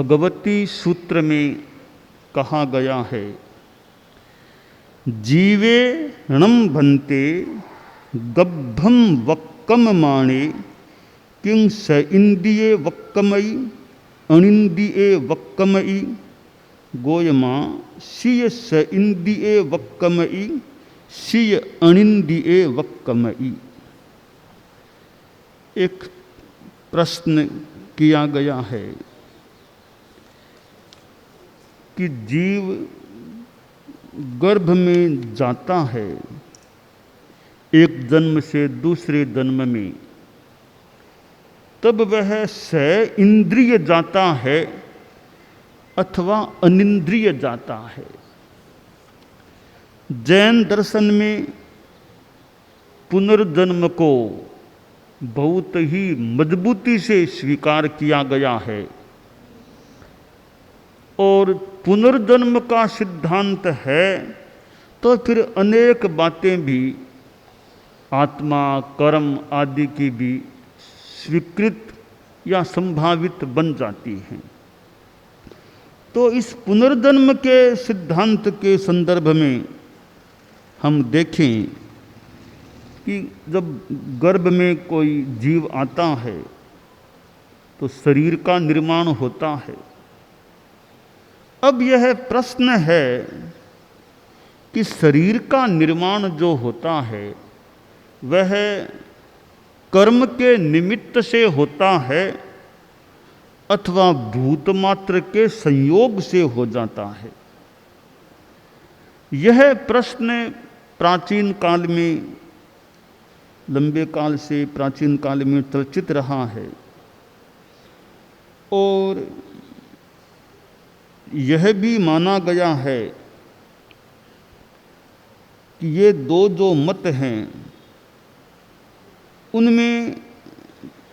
भगवती सूत्र में कहा गया है, जीवे णम भन्ते गब्भम वक्कम माणे किं स इंद्रिये वक्कमयि अनिंद्रिये वक्कमयि गोयमा सिय स इंद्रिये वक्कमयि सिय अनिंद्रिये वक्कमयि। एक प्रश्न किया गया है कि जीव गर्भ में जाता है एक जन्म से दूसरे जन्म में, तब वह स इंद्रिय जाता है अथवा अनिंद्रिय जाता है। जैन दर्शन में पुनर्जन्म को बहुत ही मजबूती से स्वीकार किया गया है और पुनर्जन्म का सिद्धांत है तो फिर अनेक बातें भी आत्मा कर्म आदि की भी स्वीकृत या संभावित बन जाती हैं। तो इस पुनर्जन्म के सिद्धांत के संदर्भ में हम देखें कि जब गर्भ में कोई जीव आता है तो शरीर का निर्माण होता है। अब यह प्रश्न है कि शरीर का निर्माण जो होता है वह कर्म के निमित्त से होता है अथवा भूत मात्र के संयोग से हो जाता है। यह प्रश्न प्राचीन काल में, लंबे काल से प्राचीन काल में चर्चित रहा है और यह भी माना गया है कि ये दो जो मत हैं उनमें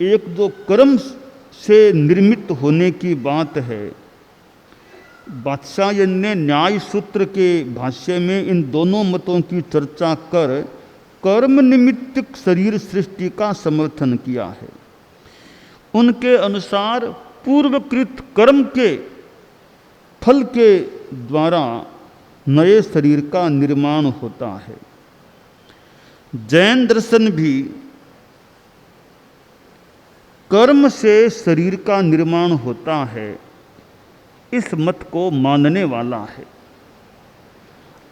एक जो कर्म से निर्मित होने की बात है, वात्स्यायन ने न्याय सूत्र के भाष्य में इन दोनों मतों की चर्चा कर कर्म निमित्तिक शरीर सृष्टि का समर्थन किया है। उनके अनुसार पूर्वकृत कर्म के फल के द्वारा नए शरीर का निर्माण होता है। जैन दर्शन भी कर्म से शरीर का निर्माण होता है, इस मत को मानने वाला है।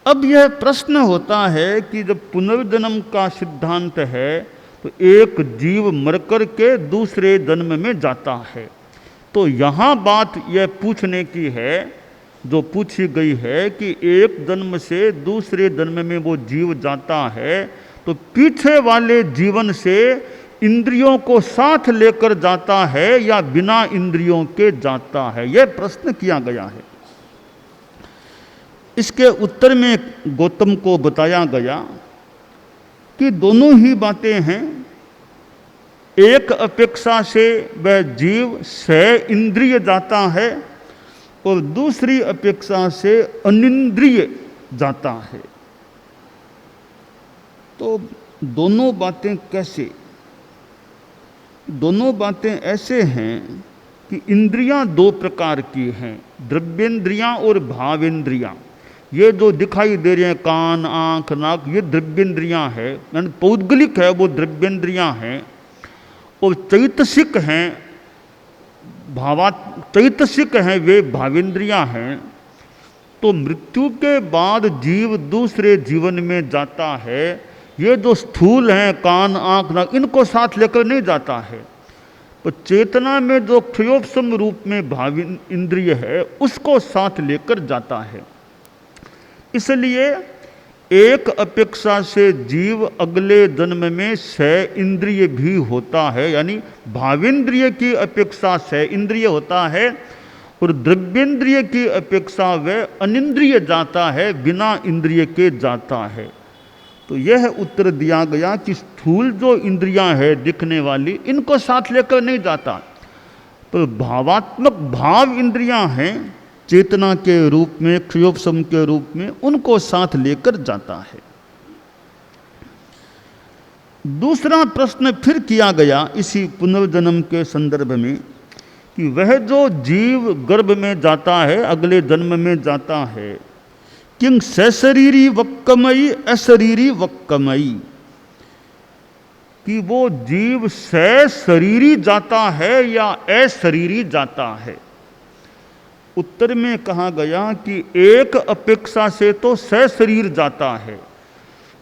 अब यह प्रश्न होता है कि जब पुनर्जन्म का सिद्धांत है तो एक जीव मरकर के दूसरे जन्म में जाता है, तो यहाँ बात यह पूछने की है, जो पूछी गई है कि एक जन्म से दूसरे जन्म में वो जीव जाता है तो पीछे वाले जीवन से इंद्रियों को साथ लेकर जाता है या बिना इंद्रियों के जाता है, यह प्रश्न किया गया है। इसके उत्तर में गौतम को बताया गया कि दोनों ही बातें हैं। एक अपेक्षा से वह जीव स इंद्रिय जाता है और दूसरी अपेक्षा से अनिंद्रिय जाता है। तो दोनों बातें कैसे? दोनों बातें ऐसे हैं कि इंद्रियां दो प्रकार की हैं, द्रव्येंद्रियां और भावेंद्रियां। ये जो दिखाई दे रहे हैं कान आँख नाक, ये द्रव्येंद्रियां हैं, यानी पौद्गलिक है वो द्रव्येंद्रियां हैं। और चैतसिक हैं, चैतसिक हैं वे भावेंद्रियां हैं। तो मृत्यु के बाद जीव दूसरे जीवन में जाता है, ये जो स्थूल हैं कान आँख नाक, इनको साथ लेकर नहीं जाता है। तो चेतना में जो क्षयोपशम रूप में भाव इंद्रिय है उसको साथ लेकर जाता है। इसलिए एक अपेक्षा से जीव अगले जन्म में स इंद्रिय भी होता है, यानी भावेंद्रिय की अपेक्षा स इंद्रिय होता है और द्रव्येंद्रिय की अपेक्षा वह अनिंद्रिय जाता है, बिना इंद्रिय के जाता है। तो यह उत्तर दिया गया कि स्थूल जो इंद्रियां हैं दिखने वाली, इनको साथ लेकर नहीं जाता। तो भावात्मक भाव इंद्रियां हैं चेतना के रूप में, क्षयोपशम के रूप में, उनको साथ लेकर जाता है। दूसरा प्रश्न फिर किया गया इसी पुनर्जन्म के संदर्भ में कि वह जो जीव गर्भ में जाता है, अगले जन्म में जाता है, किंग सशरीरी वक्कमयी अशरीरी वक्कमयी, कि वो जीव सशरीरी जाता है या अशरीरी जाता है। उत्तर में कहा गया कि एक अपेक्षा से तो सशरीर जाता है,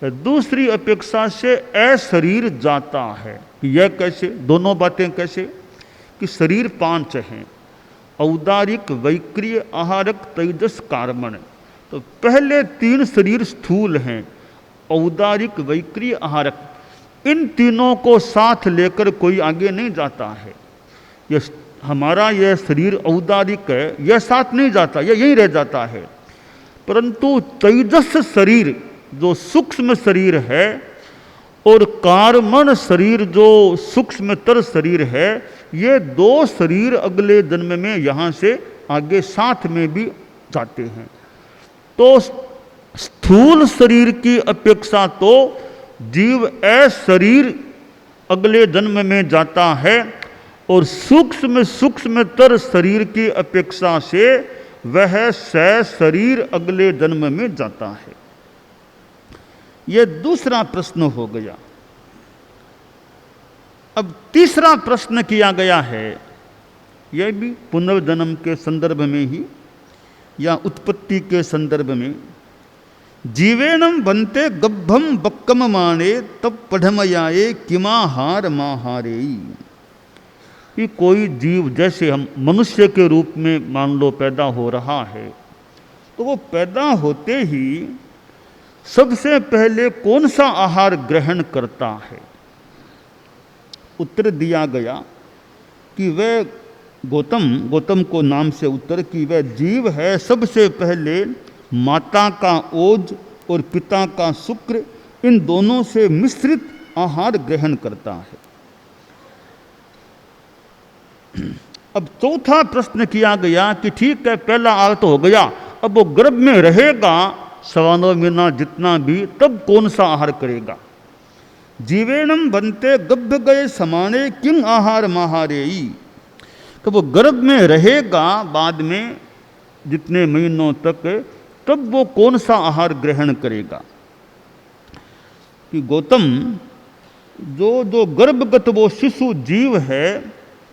दूसरी अपेक्षा से अशरीर जाता है। यह कैसे? दोनों बातें कैसे? कि शरीर 5 हैं, औदारिक, वैक्रिय, आहारक, तेजस, कार्बन। तो पहले 3 शरीर स्थूल हैं, औदारिक, वैक्रिय, आहारक। इन तीनों को साथ लेकर कोई आगे नहीं जाता है। यह हमारा यह शरीर औदारिक है, यह साथ नहीं जाता, यह यहीं रह जाता है। परंतु तेजस शरीर जो सूक्ष्म शरीर है और कार्बन शरीर जो सूक्ष्मतर शरीर है, ये 2 शरीर अगले जन्म में यहाँ से आगे साथ में भी जाते हैं। तो स्थूल शरीर की अपेक्षा तो जीव अशरीर अगले जन्म में जाता है, और सूक्ष्मतर शरीर की अपेक्षा से वह सशरीर अगले जन्म में जाता है। यह दूसरा प्रश्न हो गया। अब तीसरा प्रश्न किया गया है, यह भी पुनर्जन्म के संदर्भ में ही या उत्पत्ति के संदर्भ में। जीवेनम बनते गब्भम बक्कम माने तब पढ़मयाए किमाहार माहारे, कि कोई जीव जैसे हम मनुष्य के रूप में मान लो पैदा हो रहा है, तो वो पैदा होते ही सबसे पहले कौन सा आहार ग्रहण करता है? उत्तर दिया गया कि वह गौतम को नाम से उत्तर कि वह जीव है सबसे पहले माता का ओज और पिता का शुक्र, इन दोनों से मिश्रित आहार ग्रहण करता है। अब चौथा प्रश्न किया गया कि ठीक है, पहला आहार तो हो गया, अब वो गर्भ में रहेगा 9.25 महीना जितना भी, तब कौन सा आहार करेगा? जीवेनम बनते गब्भ गए समाने किंग आहार महारेई, तो वो गर्भ में रहेगा बाद में जितने महीनों तक, तब वो कौन सा आहार ग्रहण करेगा? कि गौतम जो गर्भगत वो शिशु जीव है,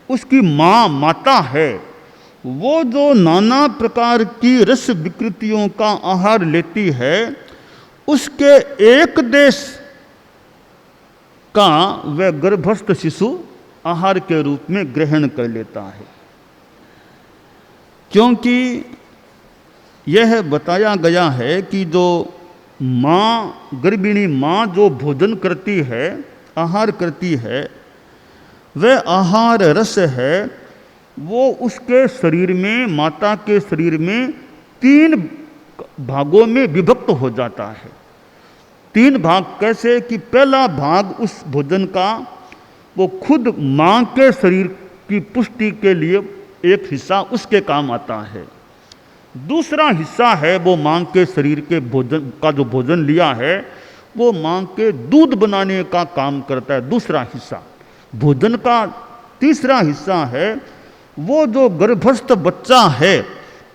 उसकी माता है, वो जो नाना प्रकार की रस विकृतियों का आहार लेती है, उसके एक देश का वह गर्भस्थ शिशु आहार के रूप में ग्रहण कर लेता है। क्योंकि यह बताया गया है कि जो माँ, गर्भिणी माँ जो भोजन करती है, आहार करती है, वह आहार रस है, वो उसके शरीर में, माता के शरीर में 3 भागों में विभक्त हो जाता है। 3 भाग कैसे? कि पहला भाग उस भोजन का वो खुद माँ के शरीर की पुष्टि के लिए एक हिस्सा उसके काम आता है। दूसरा हिस्सा है वो माँ के शरीर के भोजन का, जो भोजन लिया है वो माँ के दूध बनाने का काम करता है, दूसरा हिस्सा। भोजन का तीसरा हिस्सा है वो जो गर्भस्थ बच्चा है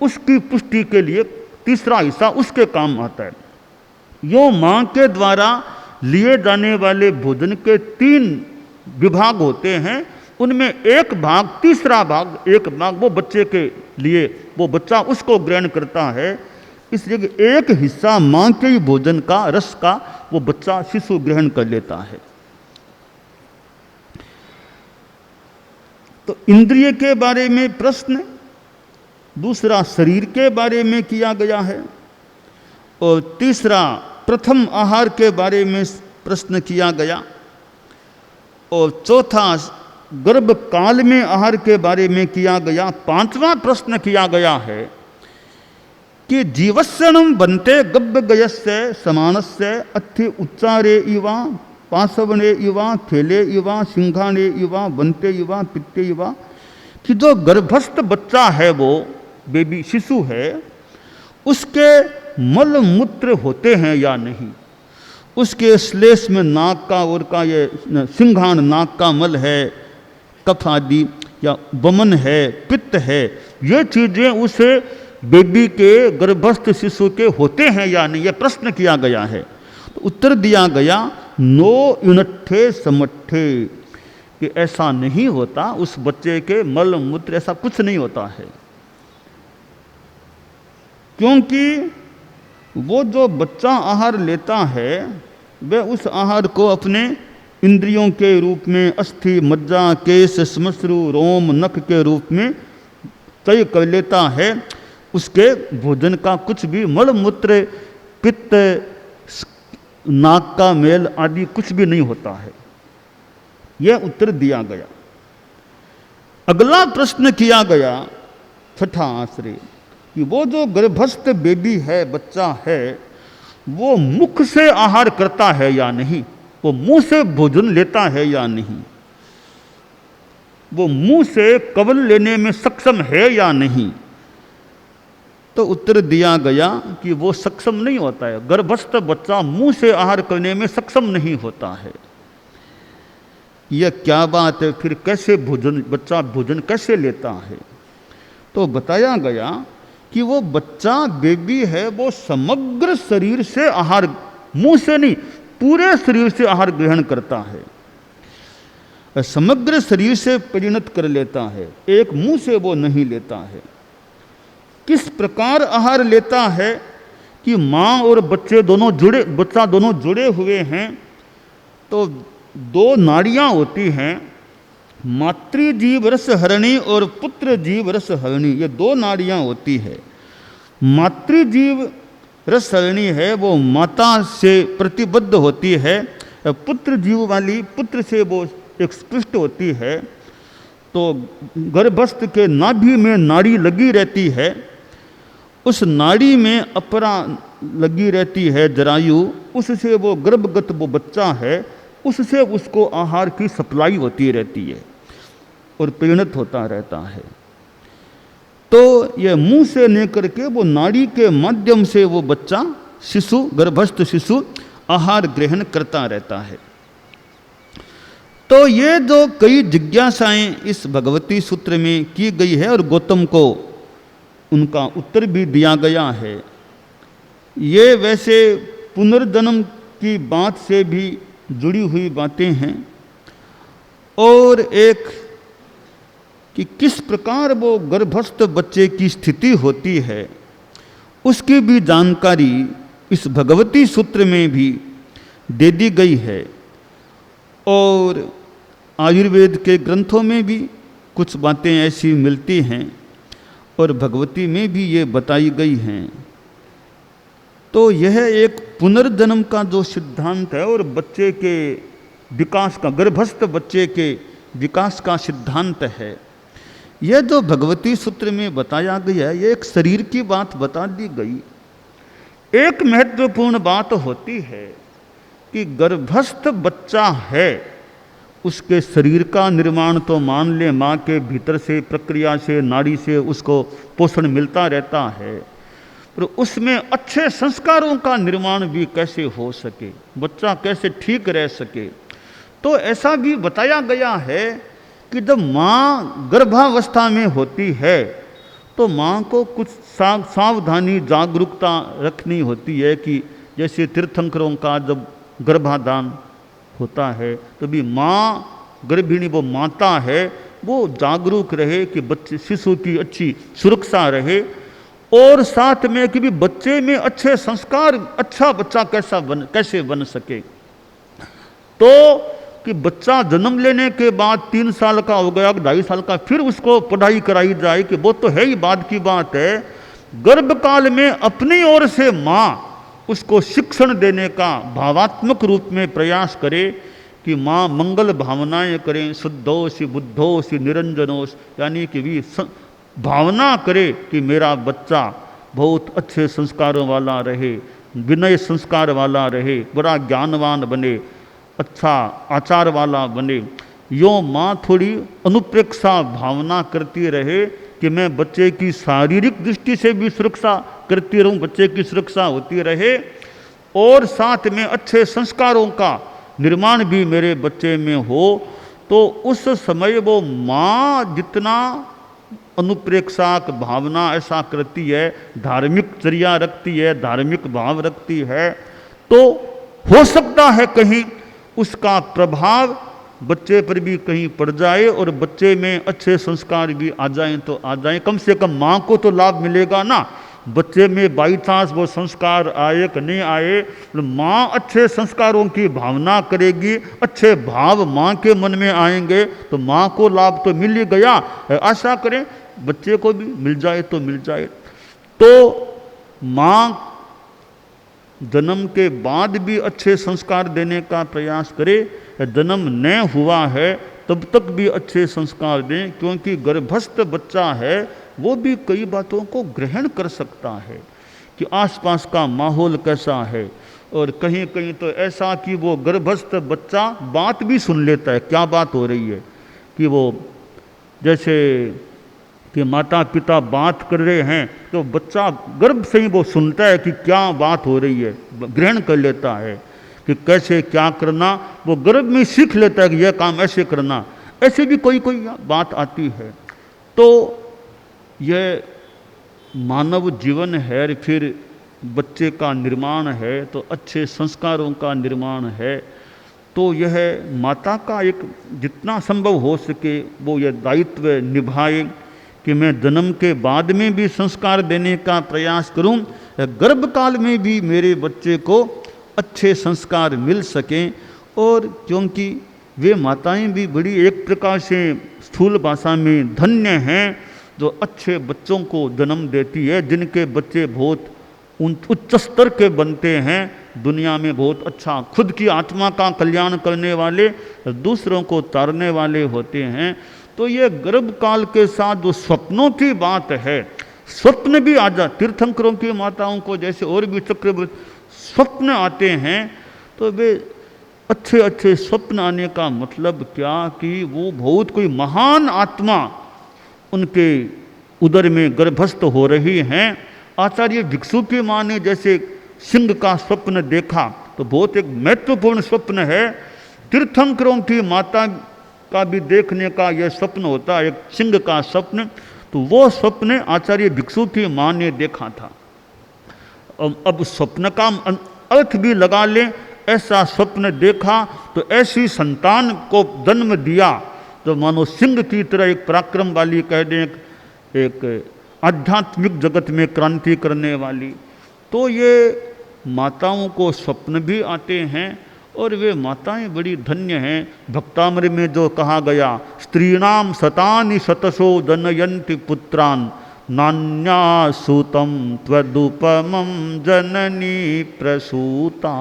उसकी पुष्टि के लिए तीसरा हिस्सा उसके काम आता है। यो माँ के द्वारा लिए जाने वाले भोजन के 3 विभाग होते हैं, उनमें एक भाग, तीसरा भाग, एक भाग वो बच्चे के लिए, वो बच्चा उसको ग्रहण करता है। इसलिए एक हिस्सा माँ के ही भोजन का, रस का, वो बच्चा शिशु ग्रहण कर लेता है। तो इंद्रिय के बारे में प्रश्न, दूसरा शरीर के बारे में किया गया है, और तीसरा प्रथम आहार के बारे में प्रश्न किया गया, और चौथा गर्भ काल में आहार के बारे में किया गया। 5वां प्रश्न किया गया है कि जीवस्यणम बनते गब्ब गयस्य समानस्य अथि उच्चारे इवा पाशवने इवा खेले इवा सिंघाने इवा बनते इवा पित्ते इवा, कि जो गर्भस्थ बच्चा है, वो बेबी शिशु है, उसके मल मूत्र होते हैं या नहीं, उसके श्लेष में नाक का और का ये सिंघान, नाक का मल है, कफ आदि, या वमन है, पित्त है, ये चीज़ें उस बेबी के गर्भस्थ शिशु के होते हैं या नहीं, यह प्रश्न किया गया है। तो उत्तर दिया गया नो युनट्ठे समट्ठे, कि ऐसा नहीं होता, उस बच्चे के मल मूत्र ऐसा कुछ नहीं होता है, क्योंकि वो जो बच्चा आहार लेता है वह उस आहार को अपने इंद्रियों के रूप में अस्थि, मज्जा, केश, श्मश्रु, रोम, नख के रूप में तय कर लेता है। उसके भोजन का कुछ भी मल मूत्र, पित्त, नाक का मेल आदि कुछ भी नहीं होता है। यह उत्तर दिया गया। अगला प्रश्न किया गया छठा आश्रय, कि वो जो गर्भस्थ बेबी है, बच्चा है, वो मुख से आहार करता है या नहीं, वो मुंह से भोजन लेता है या नहीं, वो मुंह से कवल लेने में सक्षम है या नहीं। तो उत्तर दिया गया कि वो सक्षम नहीं होता है। गर्भस्थ बच्चा मुंह से आहार करने में सक्षम नहीं होता है। यह क्या बात है? फिर कैसे बच्चा भोजन कैसे लेता है? तो बताया गया कि वो बच्चा बेबी है, वो समग्र शरीर से आहार, मुंह से नहीं, पूरे शरीर से आहार ग्रहण करता है, समग्र शरीर से परिणत कर लेता है, एक मुंह से वो नहीं लेता है। किस प्रकार आहार लेता है कि माँ और बच्चा दोनों जुड़े हुए हैं, तो दो नाड़ियाँ होती हैं, मातृजीव रस हरणी और पुत्र जीव रस हरणी, ये दो नाड़ियाँ होती है। मातृजीव रस हरणी है, वो माता से प्रतिबद्ध होती है, पुत्र जीव वाली पुत्र से वो एक स्पृष्ट होती है। तो गर्भस्थ के नाभि में नाड़ी लगी रहती है, उस नाड़ी में अपरा लगी रहती है जरायु, उससे वो गर्भगत वो बच्चा है, उससे उसको आहार की सप्लाई होती रहती है और परिणत होता रहता है। तो यह मुंह से लेकर के वो नाड़ी के माध्यम से वो बच्चा शिशु, गर्भस्थ शिशु आहार ग्रहण करता रहता है। तो ये जो कई जिज्ञासाएं इस भगवती सूत्र में की गई है और गौतम को उनका उत्तर भी दिया गया है, ये वैसे पुनर्जन्म की बात से भी जुड़ी हुई बातें हैं, और एक कि किस प्रकार वो गर्भस्थ बच्चे की स्थिति होती है उसकी भी जानकारी इस भगवती सूत्र में भी दे दी गई है। और आयुर्वेद के ग्रंथों में भी कुछ बातें ऐसी मिलती हैं और भगवती में भी ये बताई गई हैं। तो यह एक पुनर्जन्म का जो सिद्धांत है और बच्चे के विकास का, गर्भस्थ बच्चे के विकास का सिद्धांत है, यह जो भगवती सूत्र में बताया गया है, ये एक शरीर की बात बता दी गई। एक महत्वपूर्ण बात होती है कि गर्भस्थ बच्चा है, उसके शरीर का निर्माण तो मान ले माँ के भीतर से प्रक्रिया से, नाड़ी से उसको पोषण मिलता रहता है, पर उसमें अच्छे संस्कारों का निर्माण भी कैसे हो सके, बच्चा कैसे ठीक रह सके। तो ऐसा भी बताया गया है कि जब माँ गर्भावस्था में होती है तो माँ को कुछ सावधानी, जागरूकता रखनी होती है कि जैसे तीर्थंकरों का जब गर्भाधान होता है तो भी माँ गर्भिणी, वो माता है, वो जागरूक रहे कि बच्चे शिशु की अच्छी सुरक्षा रहे, और साथ में कि भी बच्चे में अच्छे संस्कार, अच्छा बच्चा कैसे बन सके। तो कि बच्चा जन्म लेने के बाद 3 साल का हो गया, 2.5 साल का, फिर उसको पढ़ाई कराई जाए कि वो तो है ही बाद की बात है। गर्भकाल में अपनी ओर से माँ उसको शिक्षण देने का भावात्मक रूप में प्रयास करे कि माँ मंगल भावनाएं करें, शुद्धोषि बुद्धोषि निरंजनोष, यानी कि भी भावना करे कि मेरा बच्चा बहुत अच्छे संस्कारों वाला रहे, विनय संस्कार वाला रहे, बड़ा ज्ञानवान बने, अच्छा आचार वाला बने। यो माँ थोड़ी अनुप्रेक्षा भावना करती रहे कि मैं बच्चे की शारीरिक दृष्टि से भी सुरक्षा करती रहूं, बच्चे की सुरक्षा होती रहे, और साथ में अच्छे संस्कारों का निर्माण भी मेरे बच्चे में हो। तो उस समय वो माँ जितना अनुप्रेक्षाक भावना ऐसा करती है, धार्मिक चर्या रखती है, धार्मिक भाव रखती है, तो हो सकता है कहीं उसका प्रभाव बच्चे पर भी कहीं पड़ जाए और बच्चे में अच्छे संस्कार भी आ जाएं तो आ जाएं। कम से कम माँ को तो लाभ मिलेगा ना। बच्चे में बाई चांस वो संस्कार आए कि नहीं आए, तो माँ अच्छे संस्कारों की भावना करेगी, अच्छे भाव माँ के मन में आएंगे तो माँ को लाभ तो मिल ही गया। आशा करें बच्चे को भी मिल जाए तो मिल जाए। तो माँ जन्म के बाद भी अच्छे संस्कार देने का प्रयास करे, जन्म न हुआ है तब तक भी अच्छे संस्कार दें, क्योंकि गर्भस्थ बच्चा है वो भी कई बातों को ग्रहण कर सकता है कि आसपास का माहौल कैसा है। और कहीं कहीं तो ऐसा कि वो गर्भस्थ बच्चा बात भी सुन लेता है, क्या बात हो रही है, कि वो जैसे कि माता पिता बात कर रहे हैं तो बच्चा गर्भ से ही वो सुनता है कि क्या बात हो रही है, ग्रहण कर लेता है कि कैसे क्या करना, वो गर्भ में सीख लेता है कि यह काम ऐसे करना। ऐसे भी कोई कोई बात आती है। तो यह मानव जीवन है, फिर बच्चे का निर्माण है तो अच्छे संस्कारों का निर्माण है। तो यह माता का एक जितना संभव हो सके वो यह दायित्व निभाए कि मैं जन्म के बाद में भी संस्कार देने का प्रयास करूं, गर्भकाल में भी मेरे बच्चे को अच्छे संस्कार मिल सकें। और क्योंकि वे माताएं भी बड़ी एक प्रकार से स्थूल भाषा में धन्य हैं जो अच्छे बच्चों को जन्म देती है, जिनके बच्चे बहुत उच्च स्तर के बनते हैं, दुनिया में बहुत अच्छा खुद की आत्मा का कल्याण करने वाले, दूसरों को तारने वाले होते हैं। तो ये गर्भकाल के साथ जो स्वप्नों की बात है, स्वप्न भी आ जा, तीर्थंकरों की माताओं को जैसे और भी चक्रवर्ती स्वप्न आते हैं, तो वे अच्छे अच्छे स्वप्न आने का मतलब क्या कि वो बहुत कोई महान आत्मा उनके उदर में गर्भस्थ हो रही हैं। आचार्य भिक्षु की माँ ने जैसे सिंह का स्वप्न देखा तो बहुत एक महत्वपूर्ण स्वप्न है। तीर्थंकरों की माता का भी देखने का यह स्वप्न होता है, एक सिंह का स्वप्न। तो वो स्वप्न आचार्य भिक्षु की माँ ने देखा था। अब स्वप्न का अर्थ भी लगा लें, ऐसा स्वप्न देखा तो ऐसी संतान को जन्म दिया तो मानो सिंह की तरह एक पराक्रम वाली कह दें, एक आध्यात्मिक जगत में क्रांति करने वाली। तो ये माताओं को स्वप्न भी आते हैं और वे माताएं बड़ी धन्य हैं। भक्तामृत में जो कहा गया, स्त्रीणाम शतानि शतशो जनयन्ति पुत्रान् नान्या सूतम त्वदुपमं जननी प्रसूता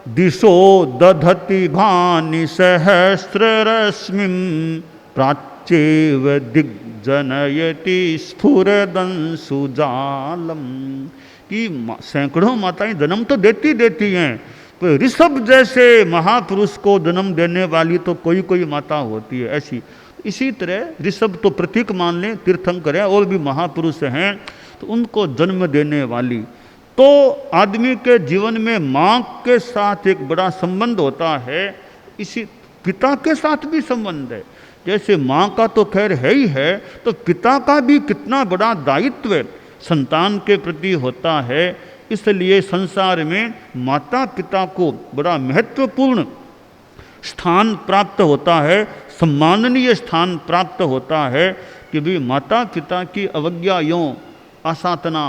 दिशो दधति भानि सहस्ररश्मिं प्राच्येव दिग्जनयति स्फुरदंशु जालम। कि सैकड़ों माताएं जन्म तो देती हैं, तो ऋषभ जैसे महापुरुष को जन्म देने वाली तो कोई कोई माता होती है ऐसी। इसी तरह ऋषभ तो प्रतीक मान लें, तीर्थंकर है, और भी महापुरुष हैं तो उनको जन्म देने वाली। तो आदमी के जीवन में माँ के साथ एक बड़ा संबंध होता है, इसी पिता के साथ भी संबंध है। जैसे माँ का तो खैर है ही है, तो पिता का भी कितना बड़ा दायित्व संतान के प्रति होता है। इसलिए संसार में माता पिता को बड़ा महत्वपूर्ण स्थान प्राप्त होता है, सम्माननीय स्थान प्राप्त होता है कि भी माता पिता की अवज्ञा यों आसातना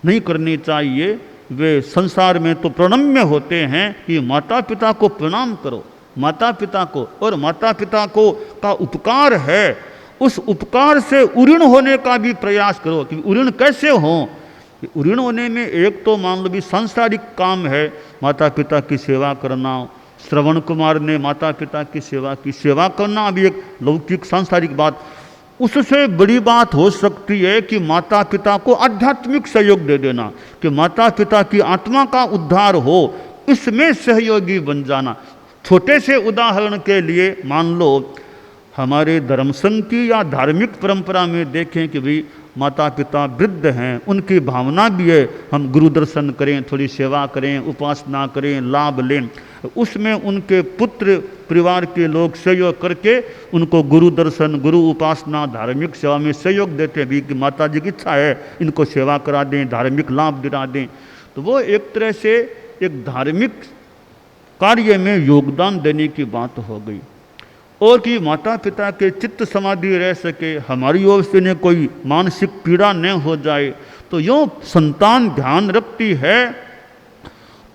नहीं करनी चाहिए। वे संसार में तो प्रणम्य होते हैं कि माता पिता को प्रणाम करो, माता पिता को, और माता पिता को का उपकार है, उस उपकार से उऋण होने का भी प्रयास करो। कि उऋण कैसे हो? उऋण होने में एक तो मान लो भी सांसारिक काम है, माता पिता की सेवा करना। श्रवण कुमार ने माता पिता की सेवा की, सेवा करना भी एक लौकिक सांसारिक बात। उससे बड़ी बात हो सकती है कि माता पिता को आध्यात्मिक सहयोग दे देना, कि माता पिता की आत्मा का उद्धार हो, इसमें सहयोगी बन जाना। छोटे से उदाहरण के लिए मान लो हमारे धर्म संघ की या धार्मिक परंपरा में देखें कि भाई माता पिता वृद्ध हैं, उनकी भावना भी है हम गुरु दर्शन करें, थोड़ी सेवा करें, उपासना करें, लाभ लें। उसमें उनके पुत्र परिवार के लोग सहयोग करके उनको गुरु दर्शन, गुरु उपासना, धार्मिक सेवा में सहयोग देते हैं भी कि माता जी की इच्छा है इनको सेवा करा दें, धार्मिक लाभ दिला दें। तो वो एक तरह से एक धार्मिक कार्य में योगदान देने की बात हो गई। और कि माता पिता के चित्त समाधि रह सके, हमारी ओर से ने कोई मानसिक पीड़ा न हो जाए, तो यूँ संतान ध्यान रखती है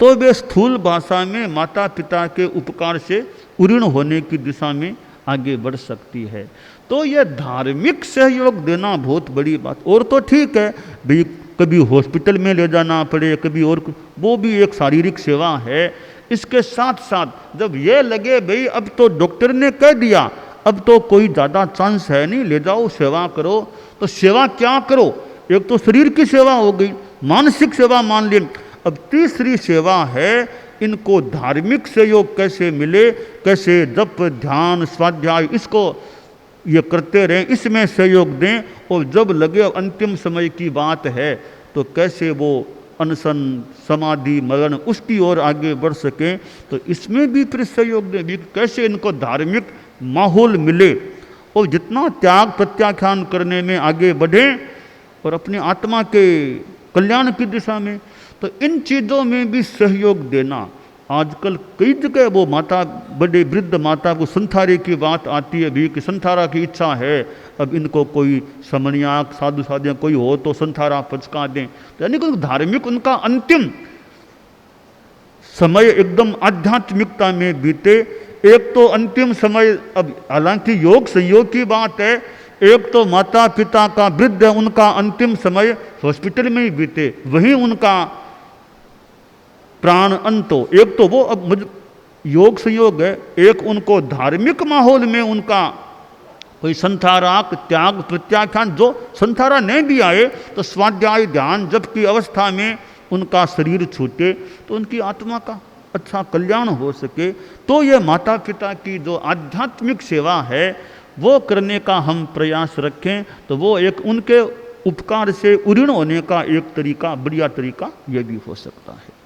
तो वे स्थूल भाषा में माता पिता के उपकार से उऋण होने की दिशा में आगे बढ़ सकती है। तो यह धार्मिक सहयोग देना बहुत बड़ी बात। और तो ठीक है भाई कभी हॉस्पिटल में ले जाना पड़े, कभी और, वो भी एक शारीरिक सेवा है। इसके साथ साथ जब ये लगे भाई अब तो डॉक्टर ने कह दिया अब तो कोई ज़्यादा चांस है नहीं, ले जाओ सेवा करो, तो सेवा क्या करो? एक तो शरीर की सेवा हो गई, मानसिक सेवा मान ली, अब तीसरी सेवा है इनको धार्मिक सहयोग कैसे मिले, कैसे जप ध्यान स्वाध्याय इसको ये करते रहें, इसमें सहयोग दें। और जब लगे अंतिम समय की बात है तो कैसे वो अनशन समाधि मरण उसकी ओर आगे बढ़ सकें, तो इसमें भी फिर सहयोग दें भी कैसे इनको धार्मिक माहौल मिले और जितना त्याग प्रत्याख्यान करने में आगे बढ़ें और अपनी आत्मा के कल्याण की दिशा में। तो इन चीज़ों में भी सहयोग देना। आजकल कई जगह वो माता बड़े वृद्ध माता को संथारे की बात आती है भी कि संथारा की इच्छा है, अब इनको कोई समनियाक साधु साधिया कोई हो तो संथारा पचका दें। तो यानी कि धार्मिक उनका अंतिम समय एकदम आध्यात्मिकता में बीते। एक तो अंतिम समय, अब हालांकि योग संयोग की बात है, एक तो माता पिता का वृद्ध है उनका अंतिम समय हॉस्पिटल में ही बीते, वहीं उनका प्राण अंत हो। एक तो वो अब योग संयोग है, एक उनको धार्मिक माहौल में उनका कोई संथाराक त्याग प्रत्याख्यान, जो संथारा नहीं भी आए तो स्वाध्याय ध्यान जप की अवस्था में उनका शरीर छूटे तो उनकी आत्मा का अच्छा कल्याण हो सके। तो ये माता पिता की जो आध्यात्मिक सेवा है वो करने का हम प्रयास रखें, तो वो एक उनके उपकार से उऋण होने का एक तरीका, बढ़िया तरीका ये भी हो सकता है।